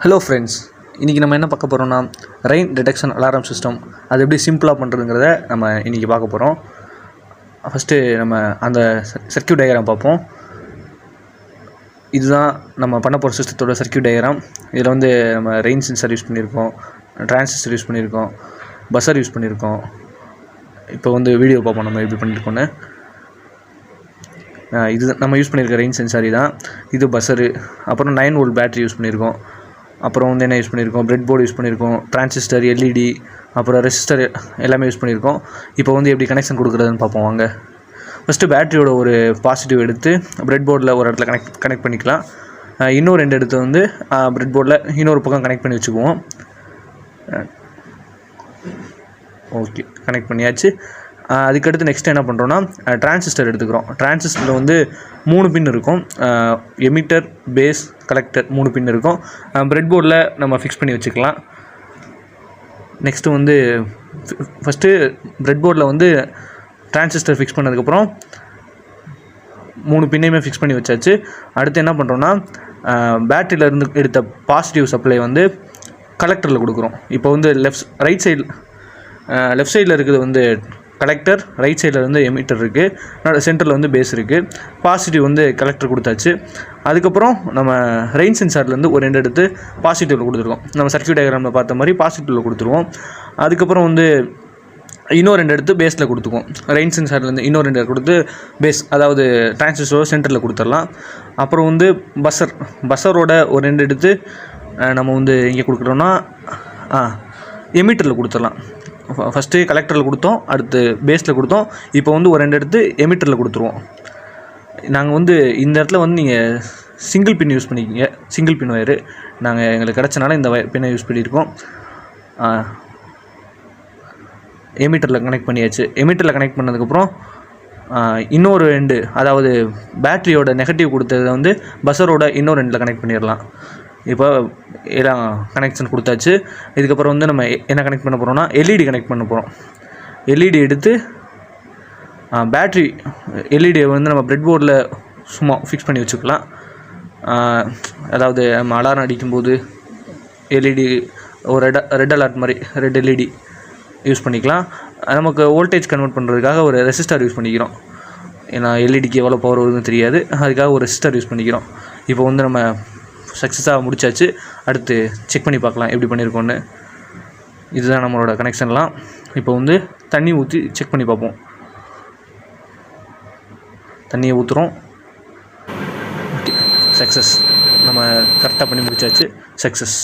Hello friends, இன்றைக்கி நம்ம என்ன பார்க்க போகிறோம்னா ரெயின் டிடெக்ஷன் அலாரம் சிஸ்டம் அது எப்படி சிம்பிளாக பண்ணுறதுங்கிறத நம்ம இன்றைக்கி பார்க்க போகிறோம். ஃபஸ்ட்டு நம்ம அந்த சர்க்யூட் டயக்ராம் பார்ப்போம். இதுதான் நம்ம பண்ண போகிற சிஸ்டத்தோட சர்க்யூட் டயக்ராம். இதில் வந்து நம்ம ரெயின் சென்சார் யூஸ் பண்ணியிருக்கோம், டிரான்சிஸ்டர் யூஸ் பண்ணியிருக்கோம், பஸர் யூஸ் பண்ணியிருக்கோம். இப்போ வந்து வீடியோ பார்ப்போம் நம்ம எப்படி பண்ணியிருக்கோன்னு. இது நம்ம யூஸ் பண்ணியிருக்க ரெயின் சென்சாரி தான். இது பஸரு, அப்புறம் 9 வோல்ட் பேட்டரி யூஸ் பண்ணியிருக்கோம். அப்புறம் வந்து என்ன யூஸ் பண்ணியிருக்கோம், பிரெட் போர்டு யூஸ் பண்ணியிருக்கோம், டிரான்சிஸ்டர், எல்இடி, அப்புறம் ரெசிஸ்டர் எல்லாமே யூஸ் பண்ணியிருக்கோம். இப்போ வந்து எப்படி கனெக்ஷன் கொடுக்குறதுன்னு பார்ப்போம் வாங்க. ஃபஸ்ட்டு பேட்டரியோட ஒரு பாசிட்டிவ் எடுத்து பிரெட் போர்டில் ஒரு இடத்துல கனெக்ட் பண்ணிக்கலாம். இன்னும் 2 எடுத்து வந்து பிரெட் போர்டில் இன்னொரு பக்கம் கனெக்ட் பண்ணி வச்சுக்குவோம். ஓகே, கனெக்ட் பண்ணியாச்சு. அதுக்கடுத்து நெக்ஸ்ட் என்ன பண்ணுறோன்னா டிரான்சிஸ்டர் எடுத்துக்கிறோம். டிரான்சிஸ்டரில் வந்து 3 பின் இருக்கும். எமிட்டர், பேஸ், கலெக்டர் 3 பின் இருக்கும். பிரெட் போர்டில் நம்ம ஃபிக்ஸ் பண்ணி வச்சுக்கலாம். நெக்ஸ்ட்டு வந்து ஃபஸ்ட்டு பிரெட் போர்டில் வந்து டிரான்சிஸ்டர் ஃபிக்ஸ் பண்ணதுக்கப்புறம் 3 பின்னையுமே ஃபிக்ஸ் பண்ணி வச்சாச்சு. அடுத்து என்ன பண்ணுறோன்னா பேட்டரியிலேருந்து எடுத்த பாசிட்டிவ் சப்ளை வந்து கலெக்டரில் கொடுக்குறோம். இப்போ வந்து லெஃப்ட் சைடில் இருக்குது வந்து கலெக்டர், ரைட் சைடில் வந்து எமிட்டர் இருக்குது, சென்டரில் வந்து பேஸ் இருக்குது. பாசிட்டிவ் வந்து கலெக்டர் கொடுத்தாச்சு. அதுக்கப்புறம் நம்ம ரெயின் சென்சார்லேருந்து ஒரு 2 எடுத்து பாசிட்டிவில் கொடுத்துருக்கோம். நம்ம சர்க்யூட் டயக்ராமில் பார்த்த மாதிரி பாசிட்டிவில் கொடுத்துருவோம். அதுக்கப்புறம் வந்து இன்னொரு 2 எடுத்து பேஸில் கொடுத்துக்குவோம். ரெயின் சென்சார்லேருந்து இன்னொரு 2 கொடுத்து பேஸ், அதாவது டிரான்சிஸ்டர் சென்டரில் கொடுத்துடலாம். அப்புறம் வந்து பஸரோட ஒரு 2 எடுத்து நம்ம வந்து இங்கே கொடுக்குறோன்னா எமிட்டரில் கொடுத்துடலாம். ஃபஸ்ட்டு கலெக்டரில் கொடுத்தோம், அடுத்து பேஸில் கொடுத்தோம். இப்போ வந்து ஒரு 2 எடுத்து எமிட்டரில் கொடுத்துருவோம். நாங்கள் வந்து இந்த இடத்துல வந்து நீங்கள் சிங்கிள் பின் யூஸ் பண்ணிக்கிங்க, சிங்கிள் பின் ஒயரு. நாங்கள் எங்களுக்கு கிடச்சனால இந்த பின்னை யூஸ் பண்ணியிருக்கோம். எமிட்டரில் கனெக்ட் பண்ணியாச்சு. எமிட்டரில் கனெக்ட் பண்ணதுக்கப்புறம் இன்னொரு 2, அதாவது பேட்டரியோட நெகட்டிவ் கொடுத்ததை வந்து பஸரோட இன்னொரு 2 கனெக்ட் பண்ணிடலாம். இப்போ எல்லாம் கனெக்ஷன் கொடுத்தாச்சு. இதுக்கப்புறம் வந்து நம்ம என்ன கனெக்ட் பண்ண போகிறோம்னா எல்இடி கனெக்ட் பண்ண போகிறோம். எல்இடி எடுத்து பேட்ரி எல்இடியை வந்து நம்ம பிரெட் போர்டில் சும்மா ஃபிக்ஸ் பண்ணி வச்சுக்கலாம். அதாவது நம்ம அலாரம் அடிக்கும்போது எல்இடி ஒரு ரெட் அலர்ட் மாதிரி ரெட் எல்இடி யூஸ் பண்ணிக்கலாம். நமக்கு வோல்டேஜ் கன்வெர்ட் பண்ணுறதுக்காக ஒரு ரெசிஸ்டர் யூஸ் பண்ணிக்கிறோம். ஏன்னா எல்இடிக்கு எவ்வளோ பவர் வருதுன்னு தெரியாது, அதுக்காக ஒரு ரெசிஸ்டர் யூஸ் பண்ணிக்கிறோம். இப்போ வந்து நம்ம சக்ஸஸாக முடிச்சாச்சு. அடுத்து செக் பண்ணி பார்க்கலாம் எப்படி பண்ணியிருக்கோன்னு. இதுதான் நம்மளோட கனெக்ஷன்லாம். இப்போ வந்து தண்ணி ஊற்றி செக் பண்ணி பார்ப்போம். தண்ணியை ஊற்றுறோம். Okay, success. நம்ம கரெக்டாக பண்ணி முடிச்சாச்சு. சக்ஸஸ்.